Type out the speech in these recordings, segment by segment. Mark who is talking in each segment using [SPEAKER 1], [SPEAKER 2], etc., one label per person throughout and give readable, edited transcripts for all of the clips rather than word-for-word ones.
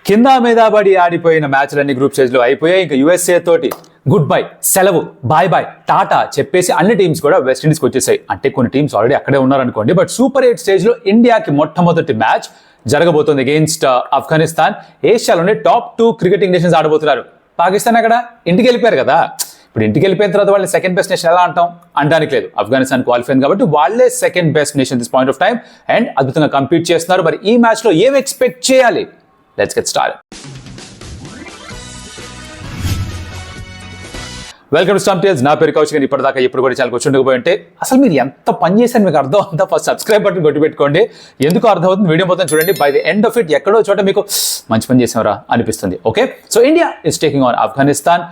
[SPEAKER 1] కింద మీద పడి ఆడిపోయిన మ్యాచ్లన్నీ గ్రూప్ స్టేజ్లో అయిపోయాయి. ఇంకా యూఎస్ఏ తోటి గుడ్ బై, సెలవు, బాయ్ బాయ్, టాటా చెప్పేసి అన్ని టీమ్స్ కూడా వెస్టిండీస్కి వచ్చేసాయి. అంటే కొన్ని టీమ్స్ ఆల్రెడీ అక్కడే ఉన్నారనుకోండి. బట్ సూపర్ 8 స్టేజ్లో ఇండియాకి మొట్టమొదటి మ్యాచ్ జరగబోతుంది అగెయిన్స్ట్ ఆఫ్ఘనిస్తాన్. ఏషియాలోనే టాప్ 2 క్రికెటింగ్ నేషన్స్ ఆడబోతున్నారు. పాకిస్తాన్ అక్కడ ఇంటికి వెళ్ళిపోయారు కదా. ఇప్పుడు ఇంటికి వెళ్ళిపోయిన తర్వాత వాళ్ళని సెకండ్ బెస్ట్ నేషన్ ఎలా అంటాం? అనడానికి లేదు. ఆఫ్ఘనిస్తాన్ క్వాలిఫై అయింది కాబట్టి వాళ్ళే second best nation this point of time and అద్భుతంగా కంపీట్ చేస్తున్నారు. మరి ఈ మ్యాచ్లో ఏం ఎక్స్పెక్ట్ చేయాలి? Let's get started. Welcome to stump tales. నా పేరు కౌశిక్. ఇప్పటిదాకా ఎప్పుడు కూడా ఛానల్కి వచ్చి ఉండకపోయింటే అసలు మీరు ఎంత పని చేశారు మీకు అర్థం అవుతుందా? ఫస్ట్ సబ్స్క్రైబ్ బటన్ కొట్టి పెట్టుకోండి. ఎందుకు అర్థమవుతుంది వీడియో మొత్తం చూడండి. By the end of it ఎక్కడో చోట మీకు మంచి పని చేసామరా అనిపిస్తుంది. Okay, so India is taking on Afghanistan.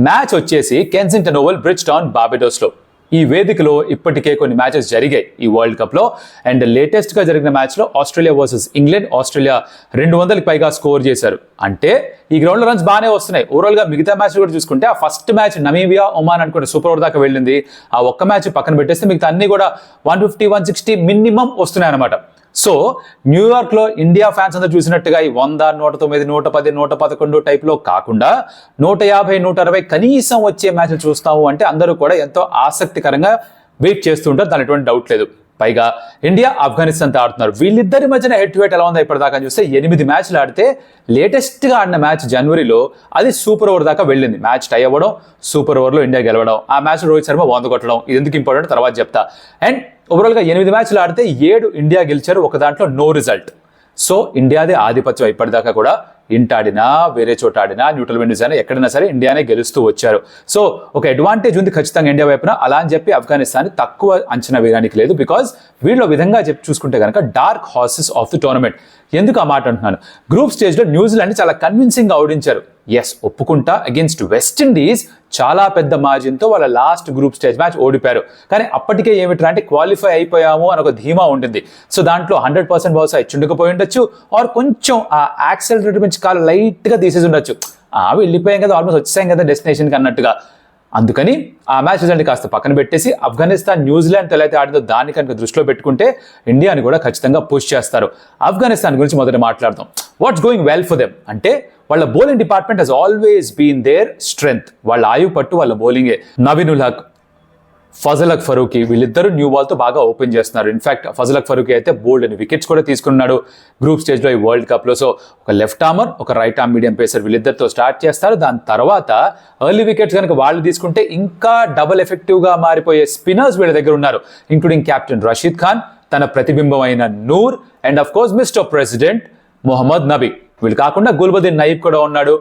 [SPEAKER 1] Match వచ్చేసి కెన్సింగ్టన్ ఓవల్, బ్రిడ్జ్ టౌన్, బార్బడోస్లో. ఈ వేదికలో ఇప్పటికే కొన్ని మ్యాచెస్ జరిగాయి ఈ వరల్డ్ కప్లో. అండ్ లేటెస్ట్గా జరిగిన మ్యాచ్లో ఆస్ట్రేలియా వర్సెస్ ఇంగ్లాండ్, ఆస్ట్రేలియా 200కి పైగా స్కోర్ చేశారు. అంటే ఈ గ్రౌండ్లో రన్స్ బాగానే వస్తున్నాయి. ఓవరాల్గా మిగతా మ్యాచ్ కూడా చూసుకుంటే ఆ ఫస్ట్ మ్యాచ్ నమీబియా, ఒమాన్ అనుకుంటే సూపర్ ఓవర్ దాకా వెళ్ళింది. ఆ ఒక్క మ్యాచ్ పక్కన పెట్టేస్తే మిగతా అన్ని కూడా 150, 160 మినిమం వస్తున్నాయి అనమాట. సో న్యూయార్క్లో ఇండియా ఫ్యాన్స్ అందరూ చూసినట్టుగా ఈ 100, 109, 110, 111 టైప్లో కాకుండా 150, 160 కనీసం వచ్చే మ్యాచ్లు చూస్తాము అంటే అందరూ కూడా ఎంతో ఆసక్తికరంగా వెయిట్ చేస్తుంటారు. దాని ఎటువంటి డౌట్ లేదు. పైగా ఇండియా ఆఫ్ఘనిస్తాన్తో ఆడుతున్నారు. వీళ్ళిద్దరి మధ్యన హెడ్ టు హెడ్ ఎలా ఉందో ఇప్పటిదాకా చూస్తే 8 మ్యాచ్లు ఆడితే లేటెస్ట్గా ఆడిన మ్యాచ్ జనవరిలో అది సూపర్ ఓవర్ దాకా వెళ్ళింది. మ్యాచ్ టై అవ్వడం, సూపర్ ఓవర్లో ఇండియా గెలవడం, ఆ మ్యాచ్ రోహిత్ శర్మ 100 కొట్టడం. ఇది ఎందుకు ఇంపార్టెంట్ తర్వాత చెప్తా. అండ్ ఓవరాల్గా 8 మ్యాచ్లు ఆడితే 7 ఇండియా గెలిచారు, ఒక దాంట్లో నో రిజల్ట్. సో ఇండియాదే ఆధిపత్యం ఇప్పటిదాకా కూడా. ఇంటాడినా వేరే చోట ఆడినా న్యూట్రల్ వెన్యూస్ అయినా ఎక్కడైనా సరే ఇండియానే గెలుస్తూ వచ్చారు. సో ఒక అడ్వాంటేజ్ ఉంది ఖచ్చితంగా ఇండియా వైపున. అలా అని చెప్పి ఆఫ్ఘనిస్తాన్ తక్కువ అంచనా వేయడానికి లేదు. బికాజ్ వీళ్ళు విధంగా చూసుకుంటే కనుక dark horses of the tournament. ఎందుకు ఆ మాట అంటున్నాను? గ్రూప్ స్టేజ్లో న్యూజిలాండ్ చాలా కన్విన్సింగ్గా ఓడించారు. ఎస్, ఒప్పుకుంటా. అగేన్స్ట్ వెస్టిండీస్ చాలా పెద్ద మార్జిన్తో వాళ్ళ లాస్ట్ గ్రూప్ స్టేజ్ మ్యాచ్ ఓడిపారు. కానీ అప్పటికే ఏమిట్రా అంటే క్వాలిఫై అయిపోయాము అని ఒక ధీమా ఉంటుంది. సో దాంట్లో 100% బహుశా ఇచ్చుండకపోయి ఉండొచ్చు, ఆర్ కొంచెం ఆ యాక్సెలరేటర్ నుంచి కాలు లైట్గా తీసేసి ఉండొచ్చు. వెళ్ళిపోయాం కదా, ఆల్మోస్ట్ వచ్చేసాం కదా డెస్టినేషన్కి అన్నట్టుగా. అందుకని ఆ మ్యాచ్ రిజల్ట్ కాస్త పక్కన పెట్టేసి ఆఫ్ఘనిస్తాన్ న్యూజిలాండ్తో ఎలా అయితే ఆడిందో దాన్ని కనుక దృష్టిలో పెట్టుకుంటే ఇండియాని కూడా ఖచ్చితంగా పుష్ చేస్తారు. ఆఫ్ఘనిస్తాన్ గురించి మొదట మాట్లాడదాం. What's going well for them అంటే వాళ్ళ bowling department he's always been their strength. వాళ్ళ ఆయువు పట్టు వాళ్ళ బౌలింగే. నవీన్ ఉల్ హక్, ఫజల్ హక్ ఫరూకీ వీళ్ళిద్దరూ న్యూ బాల్తో బాగా ఓపెన్ చేస్తున్నారు. ఇన్ఫాక్ట్ ఫజల్ హక్ ఫరూకీ అయితే బోల్డ్ అని వికెట్స్ కూడా తీసుకున్నాడు గ్రూప్ స్టేజ్లో ఈ వరల్డ్ కప్లో. సో ఒక లెఫ్ట్ ఆర్మర్, ఒక రైట్ ఆర్మ్ మీడియం పేసర్ వీళ్ళిద్దరితో స్టార్ట్ చేస్తారు. దాని తర్వాత ఎర్లీ వికెట్స్ కనుక వాళ్ళు తీసుకుంటే ఇంకా డబుల్ ఎఫెక్టివ్గా మారిపోయే స్పిన్నర్స్ వీళ్ళ దగ్గర ఉన్నారు. ఇంక్లూడింగ్ కెప్టెన్ రషీద్ ఖాన్, తన ప్రతిబింబం అయిన Noor and of course mister president Mohammad Nabi. వీళ్ళు కాకుండా గుల్బదీన్ నయీబ్ కూడా ఉన్నాడు,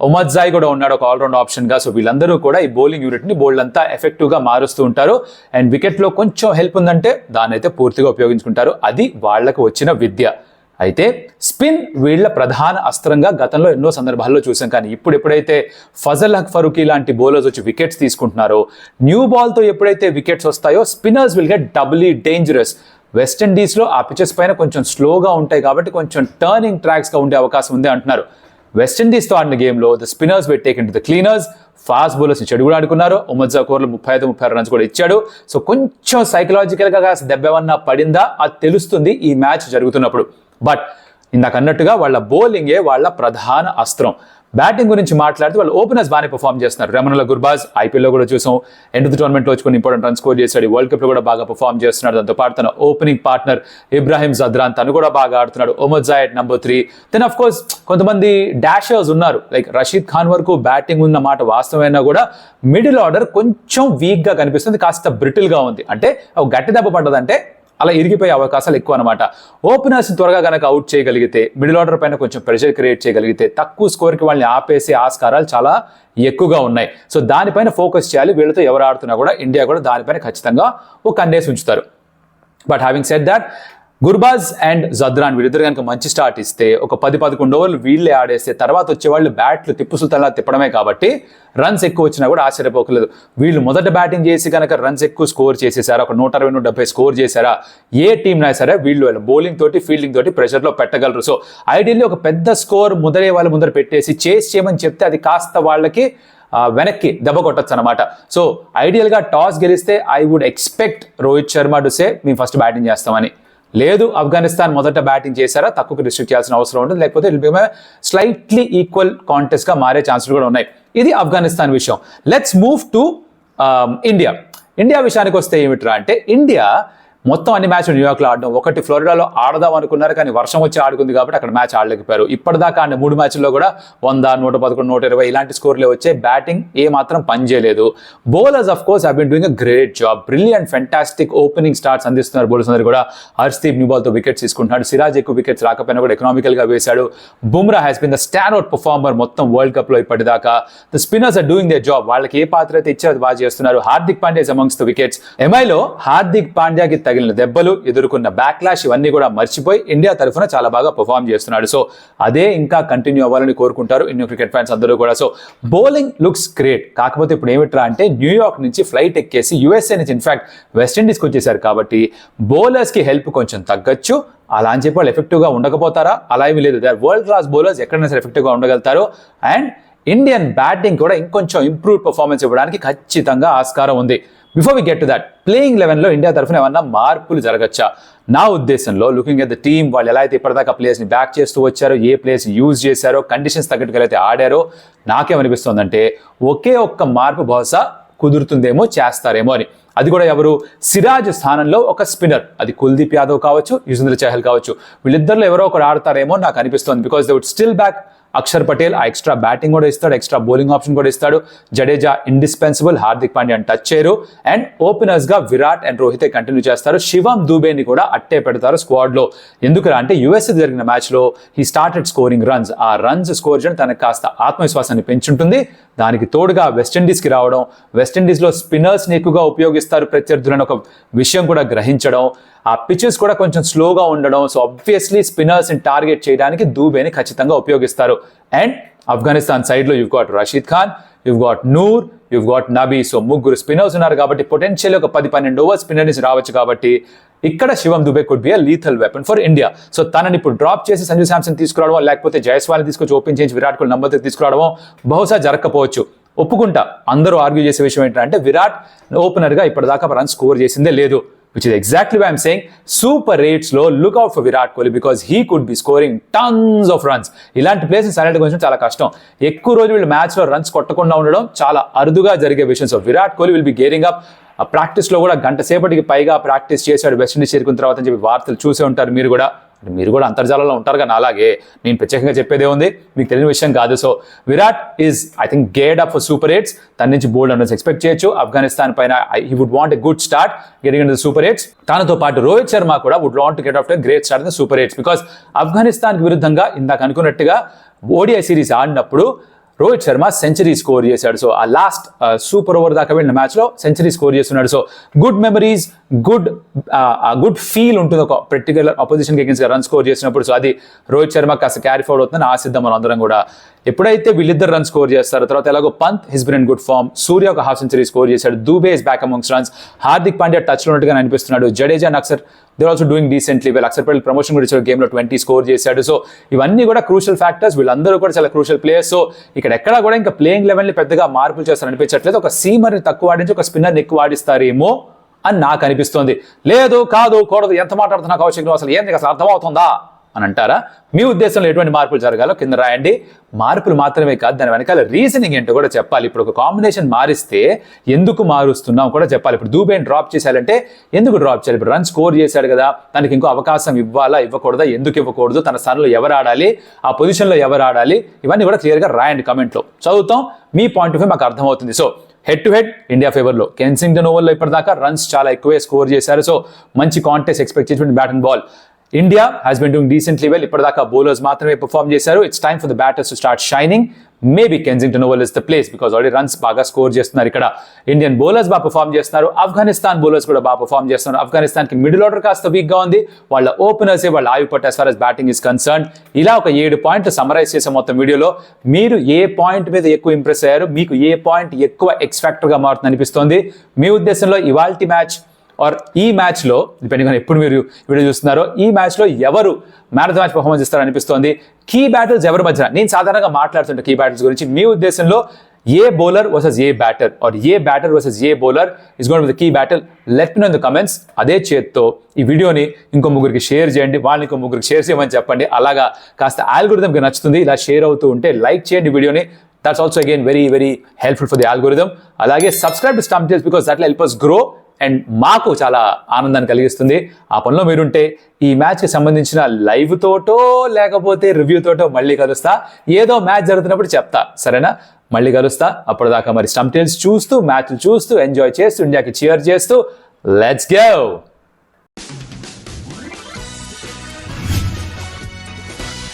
[SPEAKER 1] ఉమద్జాయ్ కూడా ఉన్నాడు ఒక ఆల్రౌండ్ ఆప్షన్గా. సో వీళ్ళందరూ కూడా ఈ బౌలింగ్ యూనిట్ని బౌల్డ్ అంతా ఎఫెక్టివ్గా మారుస్తూ ఉంటారు. అండ్ వికెట్లో కొంచెం హెల్ప్ ఉందంటే దాన్ని అయితే పూర్తిగా ఉపయోగించుకుంటారు. అది వాళ్లకు వచ్చిన విద్య. అయితే స్పిన్ వీళ్ళ ప్రధాన అస్త్రంగా గతంలో ఎన్నో సందర్భాల్లో చూసాం. కానీ ఇప్పుడు ఎప్పుడైతే ఫజల్ హక్ ఫరూకీ లాంటి బౌలర్స్ వచ్చి వికెట్స్ తీసుకుంటున్నారో, న్యూ బాల్తో ఎప్పుడైతే వికెట్స్ వస్తాయో spinners will get doubly dangerous. వెస్టిండీస్లో ఆ పిచెస్ పైన కొంచెం స్లోగా ఉంటాయి కాబట్టి కొంచెం టర్నింగ్ ట్రాక్స్గా ఉండే అవకాశం ఉంది అంటున్నారు. వెస్టిండీస్తో ఆడిన గేమ్లో the spinners will take into the cleaners. Fast బౌలర్స్ని చెడు కూడా ఆడుకున్నారు. ఉమద్జా కోర్లో 35-36 రన్స్ కూడా ఇచ్చాడు. సో కొంచెం సైకలాజికల్గా దెబ్బ ఏమన్నా పడిందా అది తెలుస్తుంది ఈ మ్యాచ్ జరుగుతున్నప్పుడు. బట్ ఇందాక అన్నట్టుగా వాళ్ళ బౌలింగే వాళ్ళ ప్రధాన అస్త్రం. బ్యాటింగ్ గురించి మాట్లాడితే వాళ్ళు ఓపెనర్స్ బాగానే పర్ఫామ్ చేస్తున్నారు. రమణుల్లా గుర్బాజ్ ఐపీఎల్లో కూడా చూసాం, ఎండ్ ఆఫ్ ది టోర్నమెంట్లో వచ్చి కొన్ని ఇంపార్టెంట్ రన్ స్కోర్ చేశాడు. వరల్డ్ కప్లో కూడా బాగా పర్ఫామ్ చేస్తున్నాడు. దాంతోపాటు తన ఓపెనింగ్ పార్ట్నర్ ఇబ్రాహిం జద్రాన్ తను కూడా బాగా ఆడుతున్నాడు. ఉమద్జాయ్ నెంబర్ 3. దెన్ ఆఫ్ కోర్స్ కొంతమంది డాషర్స్ ఉన్నారు. లైక్ రషీద్ ఖాన్ వరకు బ్యాటింగ్ ఉన్న మాట వాస్తవమైనా కూడా మిడిల్ ఆర్డర్ కొంచెం వీక్గా కనిపిస్తుంది, కాస్త బ్రిటిల్గా ఉంది. అంటే ఒక గట్టి దెబ్బ పడ్డదంటే అలా ఇరిగిపోయే అవకాశాలు ఎక్కువ అనమాట. ఓపెనర్స్ త్వరగా కనుక అవుట్ చేయగలిగితే, మిడిల్ ఆర్డర్ పైన కొంచెం ప్రెషర్ క్రియేట్ చేయగలిగితే తక్కువ స్కోర్కి వాళ్ళని ఆపేసే ఆస్కారాలు చాలా ఎక్కువగా ఉన్నాయి. సో దానిపైన ఫోకస్ చేయాలి. వీళ్ళతో ఎవరు ఆడుతున్నా కూడా ఇండియా కూడా దానిపైన ఖచ్చితంగా ఒక కన్నేసి ఉంచుతారు. But having said that, Gurbaz and Zadran వీళ్ళిద్దరు కనుక మంచి స్టార్ట్ ఇస్తే ఒక 10-11 ఓవర్లు వీళ్ళే ఆడేస్తే తర్వాత వచ్చేవాళ్ళు బ్యాట్లు తిప్పుసుతలా తిప్పడమే కాబట్టి రన్స్ ఎక్కువ వచ్చినా కూడా ఆశ్చర్యపోకలేదు. వీళ్ళు మొదట బ్యాటింగ్ చేసి కనుక రన్స్ ఎక్కువ స్కోర్ చేసేసారా, ఒక 160-170 స్కోర్ చేశారా, ఏ టీంనా సరే వీళ్ళు బౌలింగ్ తోటి ఫీల్డింగ్ తోటి ప్రెషర్లో పెట్టగలరు. సో ఐడియల్లీ ఒక పెద్ద స్కోర్ వాళ్ళ ముందర పెట్టేసి చేస్ చేయమని చెప్తే అది కాస్త వాళ్ళకి వెనక్కి దెబ్బ కొట్టచ్చు అనమాట. సో ఐడియల్గా టాస్ గెలిస్తే I would expect Rohit Sharma to say మేము ఫస్ట్ బ్యాటింగ్ చేస్తామని. లేదు ఆఫ్ఘనిస్తాన్ మొదట బ్యాటింగ్ చేశారా తక్కువకి రిస్ట్రిక్ట్ చేయాల్సిన అవసరం ఉంటుంది, లేకపోతే స్లైట్లీ ఈక్వల్ కాంటెస్ట్ గా మారే ఛాన్సులు కూడా ఉన్నాయి. ఇది ఆఫ్ఘనిస్తాన్ విషయం. లెట్స్ మూవ్ టు ఇండియా విషయానికి వస్తే ఏమిట్రా అంటే, ఇండియా మొత్తం అన్ని మ్యాచ్లు న్యూయార్క్లో ఆడడం, ఒకటి ఫ్లోరిడాలో ఆడదాం అనుకున్నారు కానీ వర్షం వచ్చి ఆడుకుంది కాబట్టి అక్కడ మ్యాచ్ ఆడలేకపోయారు. ఇప్పటిదాకా ఆడిన 3 మ్యాచ్ల్లో కూడా 100, 111, 120 ఇలాంటి స్కోర్లే వచ్చాయి. బ్యాటింగ్ ఏ మాత్రం పనిచేయలేదు. Bowlers of course have been doing a great job, brilliant fantastic opening starts అందిస్తున్నారు బౌలర్స్ అందరూ కూడా. హర్షదీప్ న్యూ బాల్తో వికెట్స్ తీసుకుంటున్నాడు, సిరాజ్ ఎక్కువ వికెట్స్ రాకపోయినా కూడా ఎకనామికల్ గా వేశాడు. Bumrah has been the stand out performer మొత్తం వరల్డ్ కప్ లో ఇప్పటిదాకా. The spinners are doing their job, వాళ్ళకి ఏ పాత్ర అయితే ఇచ్చారో అది బాగా చేస్తున్నారు. Hardik Pandya is amongst the wickets. ఎంఐలో హార్దిక్ పాండ్యాకి తగిలిన దెబ్బలు, ఎదుర్కొన్న బ్యాక్లాష్ ఇవన్నీ కూడా మర్చిపోయి ఇండియా తరఫున చాలా బాగా పర్ఫామ్ చేస్తున్నాడు. సో అదే ఇంకా కంటిన్యూ అవ్వాలని కోరుకుంటారు ఇండియన్ క్రికెట్ ఫ్యాన్స్ అందరూ కూడా. So bowling looks great. కాకపోతే ఇప్పుడు ఏమిట్రా అంటే, న్యూయార్క్ నుంచి ఫ్లైట్ ఎక్కేసి యూఎస్ఏ నుంచి ఇన్ఫాక్ట్ వెస్టిండీస్కి వచ్చేసారు కాబట్టి బౌలర్స్కి హెల్ప్ కొంచెం తగ్గచ్చు. అలా అని చెప్పి వాళ్ళు ఎఫెక్టివ్గా ఉండకపోతారా? అలా ఏమీ లేదు. They are world class bowlers, ఎక్కడైనా సరే ఎఫెక్టివ్గా ఉండగలుగుతారు. అండ్ ఇండియన్ బ్యాటింగ్ కూడా ఇంకొంచెం ఇంప్రూవ్ పర్ఫార్మెన్స్ ఇవ్వడానికి ఖచ్చితంగా ఆస్కారం ఉంది. Before we get to that, playing 11లో ఇండియా తరఫున ఏమన్నా మార్పులు జరగచ్చా? నా ఉద్దేశంలో లుకింగ్ ఎట్ ద టీమ్, వాళ్ళు ఎలా అయితే ఇప్పటిదాకా ప్లేయర్స్ని బ్యాక్ చేస్తూ వచ్చారో, ఏ ప్లేయర్స్ యూజ్ చేశారో, కండిషన్స్ తగ్గట్టుగా అయితే ఆడారో, నాకేమనిపిస్తుందంటే ఒకే ఒక్క మార్పు బహుశా కుదురుతుందేమో, చేస్తారేమో అని. అది కూడా ఎవరు? సిరాజ్ స్థానంలో ఒక స్పిన్నర్, అది కుల్దీప్ యాదవ్ కావచ్చు, యుజ్వేంద్ర చహల్ కావచ్చు, వీళ్ళిద్దరిలో ఎవరో ఒకరు ఆడతారేమో నాకు అనిపిస్తుంది. Because they would still back Axar Patel, ఆ ఎక్స్ట్రా బ్యాటింగ్ కూడా ఇస్తాడు, ఎక్స్ట్రా బౌలింగ్ ఆప్షన్ కూడా ఇస్తాడు. జడేజా ఇండిస్పెన్సిబుల్, హార్దిక్ పాండ్యా టచ్ చేయరు. అండ్ ఓపెనర్స్ గా విరాట్ అండ్ రోహితే కంటిన్యూ చేస్తారు. శివం దూబేని కూడా అట్టే పెడతారు స్క్వాడ్ లో. ఎందుకురా అంటే, యుఎస్ఏ జరిగిన మ్యాచ్ లో హీ స్టార్టెడ్ స్కోరింగ్ రన్స్. ఆ రన్స్ స్కోర్ చేయడం తనకు కాస్త ఆత్మవిశ్వాసాన్ని పెంచుంటుంది. దానికి తోడుగా వెస్టిండీస్కి రావడం, వెస్టిండీస్లో స్పిన్నర్స్ని ఎక్కువగా ఉపయోగిస్తారు ప్రత్యర్థులను ఒక విషయం కూడా గ్రహించడం, ఆ పిచెస్ కూడా కొంచెం స్లోగా ఉండడం. సో ఆబ్వియస్లీ స్పిన్నర్స్ని టార్గెట్ చేయడానికి దూబేని ఖచ్చితంగా ఉపయోగిస్తారు. అండ్ ఆఫ్ఘనిస్తాన్ సైడ్లో you've got Rashid Khan, you've got Noor, you've got Nabi. So ముగ్గురు స్పిన్నర్స్ ఉన్నారు కాబట్టి పొటెన్షియల్ ఒక 10-12 ఓవర్స్ స్పిన్నర్ నుంచి రావచ్చు. కాబట్టి ఇక్కడ Shivam Dube could be a lethal weapon for India. So తనని ఇప్పుడు డ్రాప్ చేసి సంజు శాంసన్ తీసుకురావడం, లేకపోతే జైస్వాల్ని తీసుకొచ్చి ఓపెన్ చేసి విరాట్ కోహ్లీ నంబర్ తీసుకురావడం బహుశా జరగకపోవచ్చు. ఒప్పుకుంటా, అందరూ ఆర్గ్యూ చేసే విషయం ఏంటంటే, విరాట్ ఓపెనర్గా ఇప్పటిదాకా రన్ స్కోర్ చేసిందే లేదు. Which is exactly why I'm saying super rates లో look out for Virat Kohli because he could be scoring tons of runs. ఇలాంటి ప్లేసెస్ సైలెంట్ కొంచెం చాలా కష్టం. ఎక్కువ రోజు వీళ్ళు మ్యాచ్లో రన్స్ కొట్టకుండా ఉండడం చాలా అరుదుగా జరిగే విషయం. So Virat Kohli will be gearing up. ఆ ప్రాక్టీస్లో కూడా గంట సేపటికి పైగా ప్రాక్టీస్ చేశాడు వెస్టిండీస్ చేరుకున్న తర్వాత అని చెప్పి వార్తలు చూసే ఉంటారు మీరు కూడా. మీరు కూడా అంతర్జాలంలో ఉంటారు కానీ అలాగే నేను ప్రత్యేకంగా చెప్పేదే ఉంది, మీకు తెలియని విషయం కాదు. So Virat is I think geared up for super eights. తన నుంచి బోల్డ్ రన్స్ ఎక్స్పెక్ట్ చేయొచ్చు. ఆఫ్ఘనిస్తాన్ పైన he would want a good start getting in the super eights. తనతో పాటు రోహిత్ శర్మ కూడా would want to get of great start in the super eights. Because ఆఫ్ఘనిస్తాన్కి విరుద్ధంగా ఇందాక అనుకున్నట్టుగా ఓడిఐ సిరీస్ ఆడినప్పుడు రోహిత్ శర్మ సెంచరీ స్కోర్ చేశాడు. సో ఆ లాస్ట్ సూపర్ ఓవర్ దాకా వెళ్ళిన మ్యాచ్లో సెంచరీ స్కోర్ చేస్తున్నాడు. So good memories, good feel ఉంటుంది ఒక పర్టికులర్ అపోజిషన్కి అగేన్స్ట్గా రన్ స్కోర్ చేసినప్పుడు. సో అది రోహిత్ శర్మ కాస్త క్యారీ ఫార్వర్డ్ అవుతుందని ఆశిద్దాం మనం అందరం కూడా. ఎప్పుడైతే వీళ్ళిద్దరు రన్ స్కోర్ చేస్తారో, తర్వాత ఎలాగో Pant has been in good form, Surya ఒక హాఫ్ సెంచరీ స్కోర్ చేశాడు, Dube is back amongst runs, Hardik Pandya టచ్లో ఉన్నట్టుగా అనిపిస్తున్నాడు, Jadeja and Axar they also doing decently well. Axar Patel promotion కూడా ఇచ్చాడు, గేమ్లో 20 స్కోర్ చేశాడు. సో ఇవన్నీ కూడా క్రూషియల్ ఫ్యాక్టర్స్, వీళ్ళందరూ కూడా చాలా క్రూషియల్ ప్లేయర్స్. సో ఇక్కడ ఎక్కడా కూడా ఇంకా ప్లేయింగ్ లెవెల్ని పెద్దగా మార్పులు చేస్తారు అనిపించట్లేదు. ఒక సీమర్ని తక్కువ ఆడించి ఒక స్పిన్నర్ని ఎక్కువ ఆడిస్తారేమో అని నాకు అనిపిస్తోంది. లేదు కాదు కూడదు, ఎంత మాట్లాడుతున్నా కౌశిక్ అసలు ఏంది అసలు అర్థమవుతుందా అని అంటారా? మీ ఉద్దేశంలో ఎటువంటి మార్పులు జరగాలో కింద రాయండి. మార్పులు మాత్రమే కాదు, దాని వెనకాల రీజనింగ్ ఏంటో కూడా చెప్పాలి. ఇప్పుడు ఒక కాంబినేషన్ మారిస్తే ఎందుకు మారుస్తున్నాం కూడా చెప్పాలి. ఇప్పుడు దూబేని డ్రాప్ చేశారంటే ఎందుకు డ్రాప్ చేయాలి? ఇప్పుడు రన్ స్కోర్ చేశాడు కదా, తనకి ఇంకో అవకాశం ఇవ్వాలా ఇవ్వకూడదా, ఎందుకు ఇవ్వకూడదు, తన స్థానంలో ఎవరు ఆడాలి, ఆ పొజిషన్లో ఎవరు ఆడాలి, ఇవన్నీ కూడా క్లియర్గా రాయండి కమెంట్లో. చదువుతాం, మీ పాయింట్ ఆఫ్ వ్యూ మాకు అర్థమవుతుంది. So head to head India ఫేవర్లో కెన్సింగ్టన్ ఓవర్లో ఇప్పటిదాకా రన్స్ చాలా ఎక్కువే స్కోర్ చేశారు. సో మంచి కాంటెస్ట్ ఎక్స్పెక్ట్ చేసి bat and ball. India has been doing decently well. ఇప్పటిదాకా బౌలర్స్ మాత్రమే పర్ఫామ్ చేశారు. It's time for the batters to start shining. Maybe Kensington Oval is the place because already runs బాగా score చేస్తున్నారు. ఇక్కడ Indian bowlers బాగా perform చేస్తున్నారు, Afghanistan bowlers కూడా బాగా పర్ఫామ్ చేస్తున్నారు. ఆఫ్ఘనిస్తాన్కి మిడిల్ ఆర్డర్ కాస్త వీక్గా ఉంది, వాళ్ళ ఓపెనర్సే వాళ్ళ ఆయువు పట్టు as far as batting is concern. ఇలా ఒక 7 పాయింట్లు సమరైజ్ చేసే మొత్తం వీడియోలో మీరు ఏ పాయింట్ మీద ఎక్కువ ఇంప్రెస్ అయ్యారు, మీకు ఏ పాయింట్ ఎక్కువ ఎక్స్ ఫ్యాక్టర్గా మారుతుంది అనిపిస్తోంది? మీ ఉద్దేశంలో ఇవాల్టి మ్యాచ్ ఆర్ ఈ మ్యాచ్లో, డిపెండింగ్ ఆన్ ఎప్పుడు మీరు వీడియో చూస్తున్నారో, ఈ మ్యాచ్లో ఎవరు man of the match performance ఇస్తారని అనిపిస్తోంది? కీ బ్యాటిల్స్ ఎవరి మధ్యన? నేను సాధారణంగా మాట్లాడుతుంటే కీ బ్యాటిల్స్ గురించి. మీ ఉద్దేశంలో ఏ బౌలర్ వర్సెస్ ఏ బ్యాటర్ ఆర్ ఏ బ్యాటర్ వర్సెస్ ఏ bowler is going to be the key battle. Let me know in the comments. అదే చేత్తో ఈ వీడియోని ఇంకో ముగ్గురికి షేర్ చేయండి, వాళ్ళని ఇంకో ముగ్గురికి షేర్ చేయమని చెప్పండి. అలాగా కాస్త ఆల్గోరిథంకి నచ్చుతుంది. ఇలా షేర్ అవుతూ ఉంటే లైక్ చేయండి వీడియోని. That's also again very very helpful for the algorithm. అలాగే subscribe to stump Tales because that will help us grow and మాకు చాలా ఆనందాన్ని కలిగిస్తుంది. ఆ పనిలో మీరుంటే ఈ మ్యాచ్కి సంబంధించిన లైవ్ తోటో లేకపోతే రివ్యూ తోటో మళ్ళీ కలుస్తా. ఏదో మ్యాచ్ జరుగుతున్నప్పుడు చెప్తా, సరేనా? మళ్ళీ కలుస్తా. అప్పటిదాకా మరి స్టంప్ టేల్స్ చూస్తూ మ్యాచ్లు చూస్తూ ఎంజాయ్ చేస్తూ ఇండియాకి చీర్ చేస్తూ లెట్స్ గో.